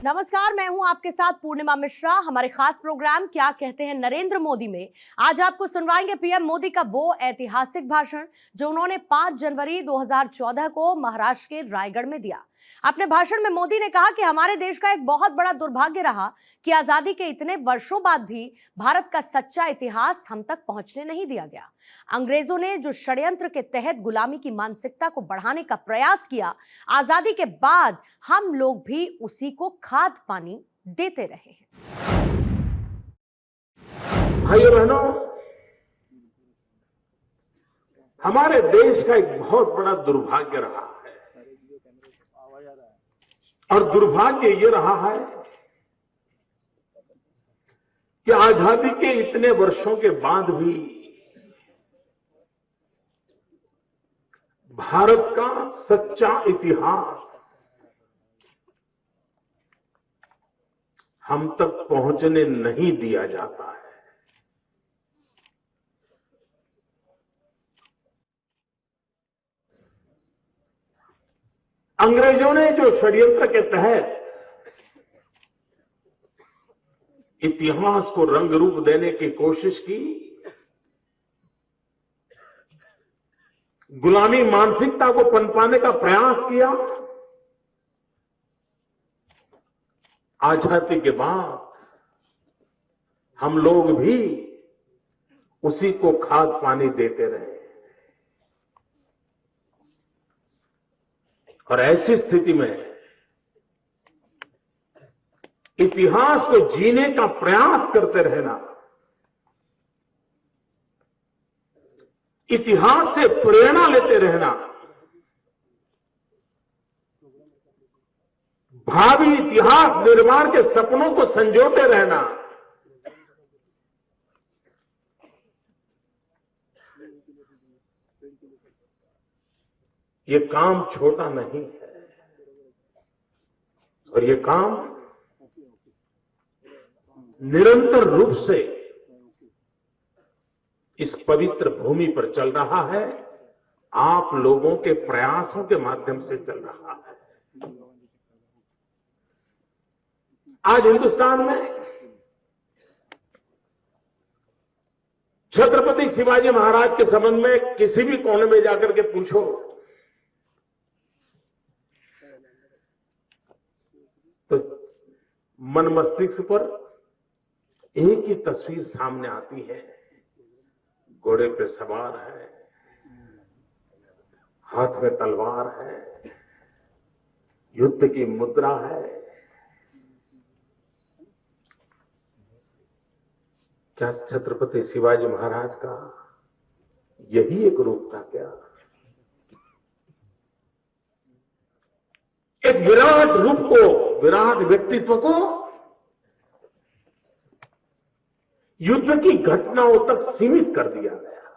नमस्कार, मैं हूं आपके साथ पूर्णिमा मिश्रा। हमारे खास प्रोग्राम क्या कहते हैं नरेंद्र मोदी में आज आपको सुनवाएंगे पीएम मोदी का वो ऐतिहासिक भाषण जो उन्होंने 5 जनवरी 2014 को महाराष्ट्र के रायगढ़ में दिया। अपने भाषण में मोदी ने कहा कि हमारे देश का एक बहुत बड़ा दुर्भाग्य रहा कि आजादी के इतने वर्षों बाद भी भारत का सच्चा इतिहास हम तक पहुंचने नहीं दिया गया। अंग्रेजों ने जो षड्यंत्र के तहत गुलामी की मानसिकता को बढ़ाने का प्रयास किया, आजादी के बाद हम लोग भी उसी को खाद पानी देते रहे हैं। भाइयों बहनों, हमारे देश का एक बहुत बड़ा दुर्भाग्य रहा है और दुर्भाग्य ये रहा है कि आजादी के इतने वर्षों के बाद भी भारत का सच्चा इतिहास हम तक पहुंचने नहीं दिया जाता है। अंग्रेजों ने जो षड्यंत्र के तहत इतिहास को रंग रूप देने की कोशिश की, गुलामी मानसिकता को पनपाने का प्रयास किया, आजादी के बाद हम लोग भी उसी को खाद पानी देते रहे और ऐसी स्थिति में इतिहास को जीने का प्रयास करते रहना, इतिहास से प्रेरणा लेते रहना, भावी इतिहास निर्माण के सपनों को संजोते रहना, ये काम छोटा नहीं है और ये काम निरंतर रूप से इस पवित्र भूमि पर चल रहा है, आप लोगों के प्रयासों के माध्यम से चल रहा है। आज हिंदुस्तान में छत्रपति शिवाजी महाराज के संबंध में किसी भी कोने में जाकर के पूछो तो मन मस्तिष्क पर एक ही तस्वीर सामने आती है। घोड़े पे सवार है, हाथ में तलवार है, युद्ध की मुद्रा है। क्या छत्रपति शिवाजी महाराज का यही एक रूप था क्या? एक विराट रूप को, विराट व्यक्तित्व को युद्ध की घटनाओं तक सीमित कर दिया गया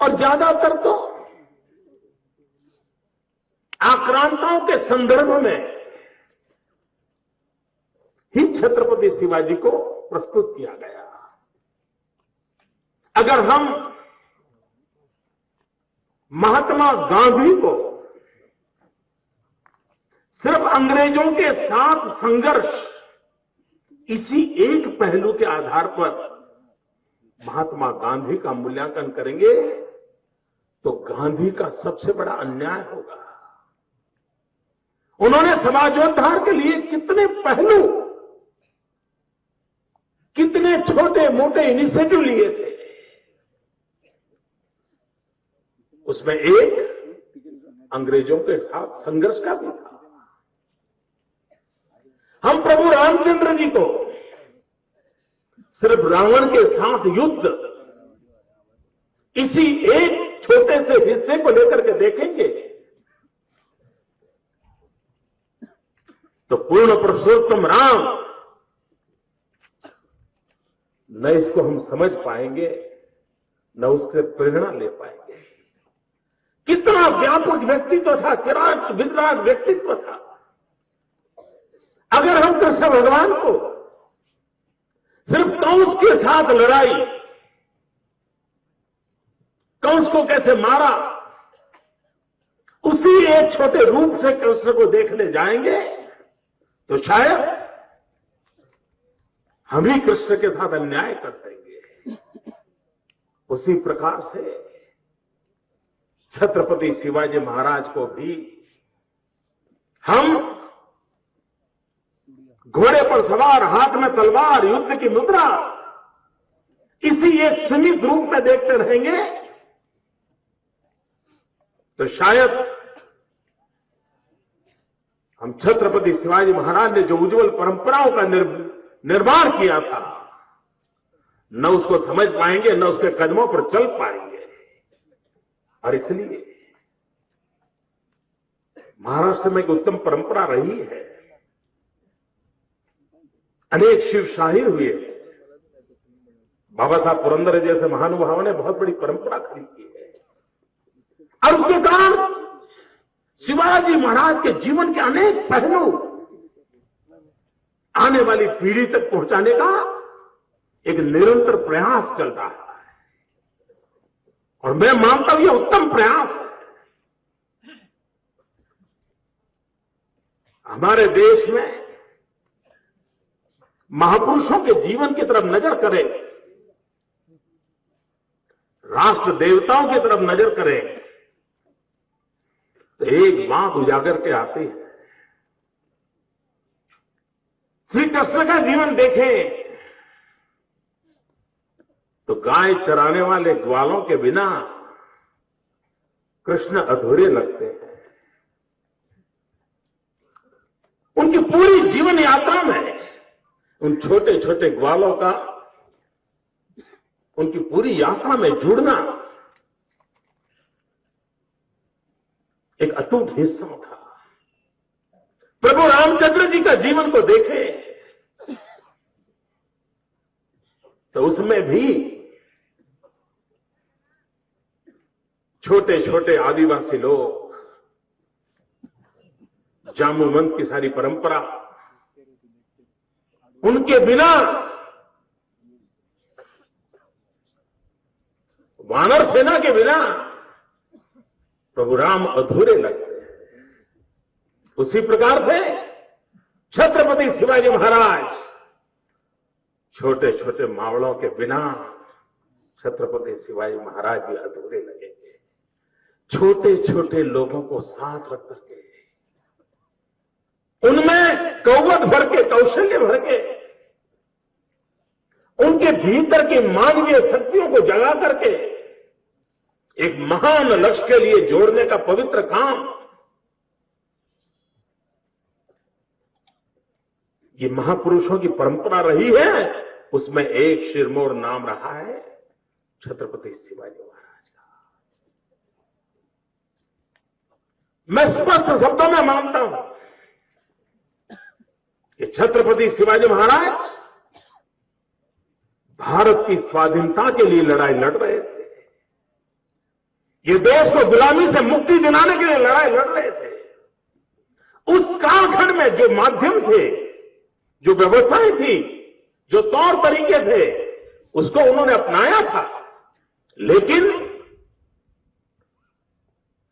और ज्यादातर तो आक्रांताओं के संदर्भ में ही छत्रपति शिवाजी को प्रस्तुत किया गया। अगर हम महात्मा गांधी को सिर्फ अंग्रेजों के साथ संघर्ष इसी एक पहलू के आधार पर महात्मा गांधी का मूल्यांकन करेंगे तो गांधी का सबसे बड़ा अन्याय होगा। उन्होंने समाजोद्धार के लिए कितने पहलू, कितने छोटे मोटे इनिशिएटिव लिए थे, उसमें एक अंग्रेजों के साथ संघर्ष का भी था। हम प्रभु रामचंद्र जी को सिर्फ रावण के साथ युद्ध इसी एक छोटे से हिस्से को लेकर के देखेंगे तो पूर्ण पुरुषोत्तम राम न इसको हम समझ पाएंगे, न उससे प्रेरणा ले पाएंगे। कितना व्यापक व्यक्तित्व था, विराट व्यक्तित्व था। अगर हम कृष्ण भगवान को सिर्फ कंस के साथ लड़ाई, कंस को कैसे मारा उसी एक छोटे रूप से कृष्ण को देखने जाएंगे तो शायद हम ही कृष्ण के साथ अन्याय कर देंगे। उसी प्रकार से छत्रपति शिवाजी महाराज को भी हम घोड़े पर सवार, हाथ में तलवार, युद्ध की मुद्रा, इसी एक सीमित रूप में देखते रहेंगे तो शायद हम छत्रपति शिवाजी महाराज ने जो उज्जवल परंपराओं का निर्माण किया था, न उसको समझ पाएंगे, न उसके कदमों पर चल पाएंगे। और इसलिए महाराष्ट्र में एक उत्तम परंपरा रही है, अनेक शिव शाहीर हुए। बाबा साहब पुरंदरे जैसे महानुभावों ने बहुत बड़ी परंपरा खड़ी की है और उसके कारण शिवाजी महाराज के जीवन के अनेक पहलू आने वाली पीढ़ी तक पहुंचाने का एक निरंतर प्रयास चल रहा है और मैं मानता हूं यह उत्तम प्रयास है। हमारे देश में महापुरुषों के जीवन की तरफ नजर करें, राष्ट्र देवताओं की तरफ नजर करें तो एक बात उजागर के आती है। श्री कृष्ण का जीवन देखें तो गाय चराने वाले ग्वालों के बिना कृष्ण अधूरे लगते हैं। उनकी पूरी जीवन यात्रा में उन छोटे छोटे ग्वालों का उनकी पूरी यात्रा में जुड़ना एक अटूट हिस्सा था। प्रभु रामचंद्र जी का जीवन को देखें तो उसमें भी छोटे छोटे आदिवासी लोग, जामुवंत की सारी परंपरा, उनके बिना वानर सेना के बिना प्रभु राम अधूरे लगते हैं। उसी प्रकार से छत्रपति शिवाजी महाराज छोटे छोटे मावड़ों के बिना छत्रपति शिवाजी महाराज भी अधूरे लगेंगे। छोटे छोटे लोगों को साथ रख करके उनमें कौवत भर के, कौशल्य भर के, उनके भीतर की मानवीय शक्तियों को जगा करके एक महान लक्ष्य के लिए जोड़ने का पवित्र काम ये महापुरुषों की परंपरा रही है। उसमें एक शिरमोर नाम रहा है छत्रपति शिवाजी महाराज का। मैं स्पष्ट शब्दों में मानता हूं कि छत्रपति शिवाजी महाराज भारत की स्वाधीनता के लिए लड़ाई लड़ रहे थे। ये देश को गुलामी से मुक्ति दिलाने के लिए लड़ाई लड़ रहे थे। उस कालखंड में जो माध्यम थे, जो व्यवस्थाएं थी, जो तौर तरीके थे, उसको उन्होंने अपनाया था। लेकिन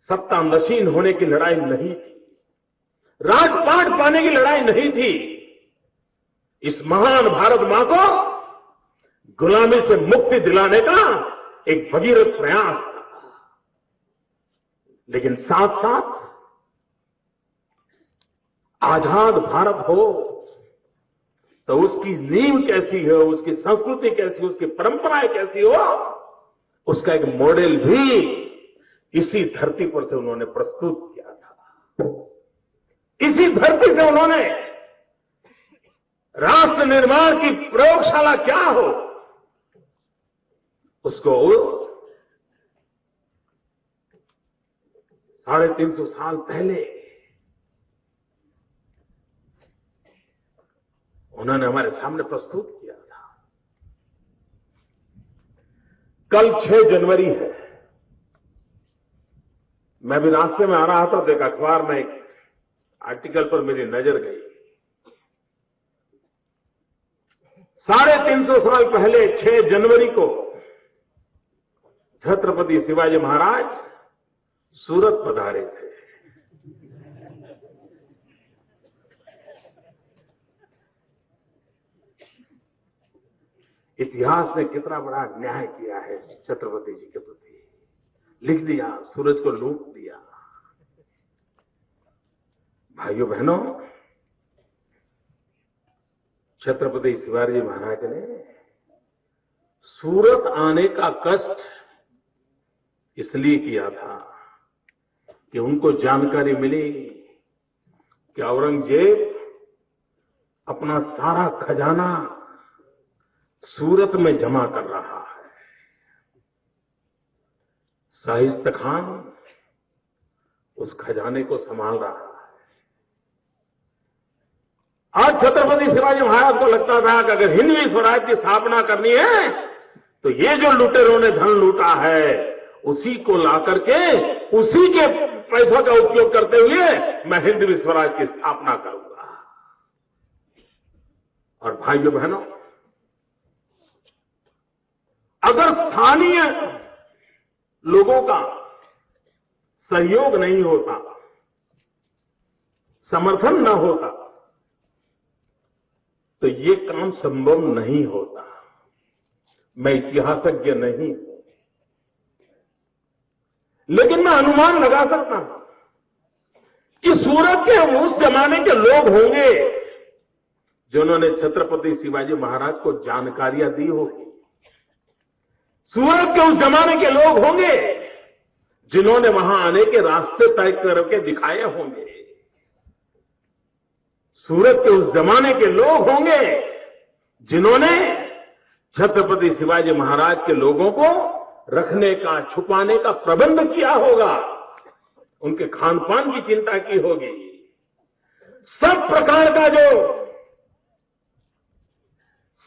सत्ता नशीन होने की लड़ाई नहीं थी, राजपाट पाने की लड़ाई नहीं थी। इस महान भारत मां को गुलामी से मुक्ति दिलाने का एक भगीरथ प्रयास था। लेकिन साथ साथ आजाद भारत हो तो उसकी नींव कैसी हो, उसकी संस्कृति कैसी हो, उसकी परंपराएं कैसी हो, उसका एक मॉडल भी इसी धरती पर से उन्होंने प्रस्तुत किया था। इसी धरती से उन्होंने राष्ट्र निर्माण की प्रयोगशाला क्या हो उसको 350 साल पहले उन्होंने हमारे सामने प्रस्तुत किया था। कल 6 जनवरी है। मैं भी रास्ते में आ रहा था तो एक अखबार में एक आर्टिकल पर मेरी नजर गई। 350 साल पहले 6 जनवरी को छत्रपति शिवाजी महाराज सूरत पधारे थे। इतिहास ने कितना बड़ा न्याय किया है छत्रपति जी के प्रति। लिख दिया, सूरज को लूट दिया। भाइयों बहनों, छत्रपति शिवाजी महाराज ने सूरत आने का कष्ट इसलिए किया था कि उनको जानकारी मिली कि औरंगजेब अपना सारा खजाना सूरत में जमा कर रहा है। शाहिस्ता खान उस खजाने को संभाल रहा है। आज छत्रपति शिवाजी महाराज को लगता था कि अगर हिंदवी स्वराज की स्थापना करनी है तो ये जो लुटेरों ने धन लूटा है उसी को ला करके उसी के पैसों का उपयोग करते हुए मैं हिंदवी स्वराज की स्थापना करूंगा। और भाइयों बहनों, अगर स्थानीय लोगों का सहयोग नहीं होता, समर्थन न होता, तो ये काम संभव नहीं होता। मैं इतिहासज्ञ नहीं हूं, लेकिन मैं अनुमान लगा सकता हूं कि सूरत के उस जमाने के लोग होंगे जिन्होंने छत्रपति शिवाजी महाराज को जानकारियां दी होगी। सूरत के उस जमाने के लोग होंगे जिन्होंने वहां आने के रास्ते तय करके दिखाए होंगे। सूरत के उस जमाने के लोग होंगे जिन्होंने छत्रपति शिवाजी महाराज के लोगों को रखने का, छुपाने का प्रबंध किया होगा। उनके खान पान की चिंता की होगी। सब प्रकार का जो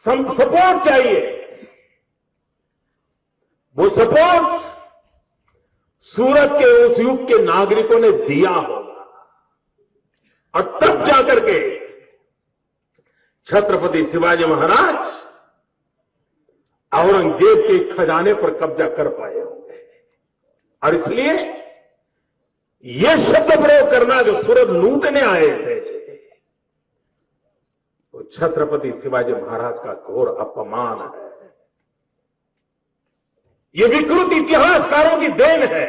सपोर्ट चाहिए, वो सपोर्ट सूरत के उस युग के नागरिकों ने दिया होगा। और तब जाकर के छत्रपति शिवाजी महाराज औरंगजेब के खजाने पर कब्जा कर पाए होंगे। और इसलिए यह शब्द प्रयोग करना जो सूरत लूटने आए थे, तो छत्रपति शिवाजी महाराज का घोर अपमान है। ये विकृत इतिहासकारों की देन है।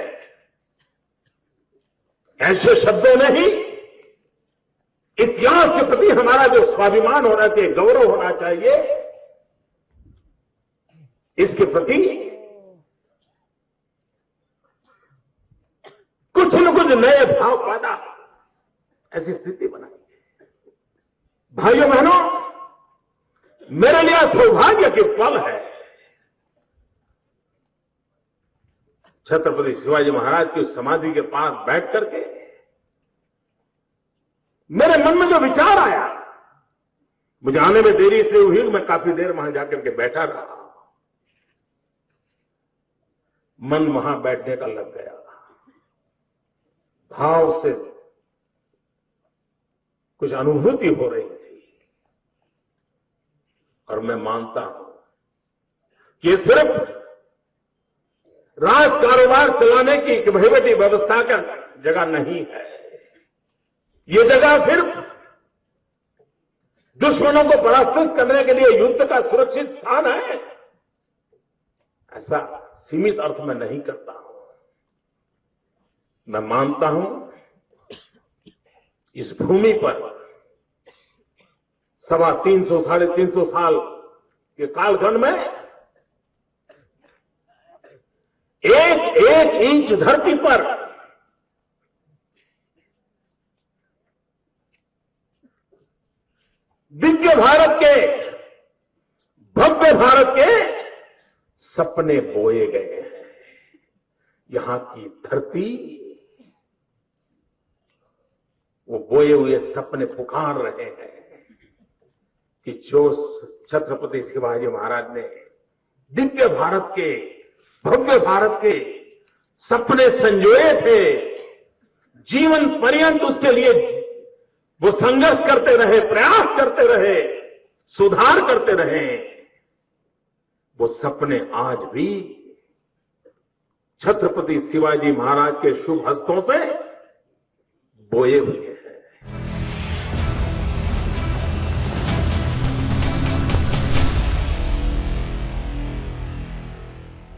ऐसे शब्दों में ही इतिहास के प्रति हमारा जो स्वाभिमान होना चाहिए, गौरव होना चाहिए, इसके प्रति कुछ न कुछ नए भाव पैदा, ऐसी स्थिति बनाई। भाइयों बहनों, मेरे लिए सौभाग्य की पल है छत्रपति शिवाजी महाराज की समाधि के पास बैठ करके मेरे मन में जो विचार आया, मुझे आने में देरी इसलिए हुई, मैं काफी देर वहां जाकर के बैठा रहा। मन वहां बैठने का लग गया, भाव से कुछ अनुभूति हो रही थी। और मैं मानता हूं कि ये सिर्फ राज कारोबार चलाने की एक वहीवटी व्यवस्था का जगह नहीं है। ये जगह सिर्फ दुश्मनों को परास्त करने के लिए युद्ध का सुरक्षित स्थान है, ऐसा सीमित अर्थ में नहीं करता हूं। मैं मानता हूं इस भूमि पर 350 साढ़े 300 साल के कालखंड में एक एक इंच धरती पर दिव्य भारत के, भव्य भारत के सपने बोए गए हैं। यहां की धरती वो बोए हुए सपने पुकार रहे हैं कि जो छत्रपति शिवाजी महाराज ने दिव्य भारत के, भव्य भारत के सपने संजोए थे, जीवन पर्यंत उसके लिए वो संघर्ष करते रहे, प्रयास करते रहे, सुधार करते रहे, वो सपने आज भी छत्रपति शिवाजी महाराज के शुभ हस्तों से बोए हुए हैं।